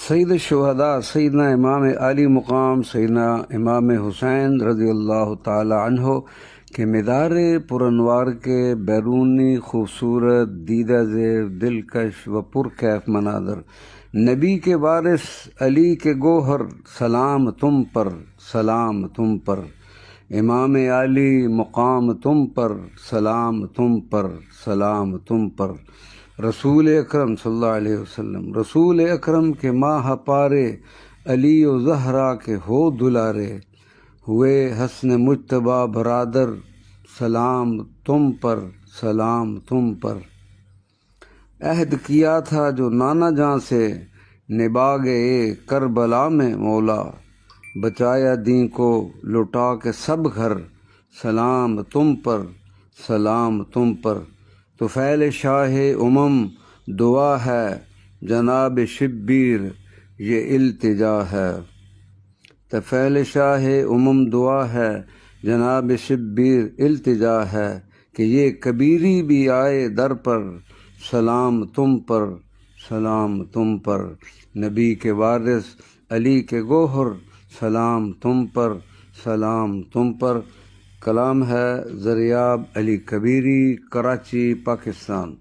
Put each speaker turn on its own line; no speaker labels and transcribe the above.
سید الشہداء سیدنا امام علی مقام سیدنا امام حسین رضی اللہ تعالی عنہ کے مدار پرانوار کے بیرونی خوبصورت دیدہ زیب دلکش و پرکیف مناظر، نبی کے وارث علی کے گوہر، سلام تم پر، سلام تم پر، امام علی مقام تم پر، سلام تم پر، سلام تم پر، رسول اکرم صلی اللہ علیہ وسلم، رسول اکرم کے ماہ پارے، علی و زہرا کے ہو دلارے، ہوئے حسن مجتبیٰ برادر، سلام تم پر، سلام تم پر، عہد کیا تھا جو نانا جاں سے، نبھا گئے کربلا میں مولا، بچایا دین کو لٹا کے سب گھر، سلام تم پر، سلام تم پر، طفیل شاہ دعا ہے، جناب شبیر یہ التجا ہے، طفیل شاہ دعا ہے، جناب شبیر التجا ہے، کہ یہ کبیری بھی آئے در پر، سلام تم پر، سلام تم پر، نبی کے وارث علی کے گوہر، سلام تم پر، سلام تم پر۔ کلام ہے زریاب علی کبیری، کراچی، پاکستان۔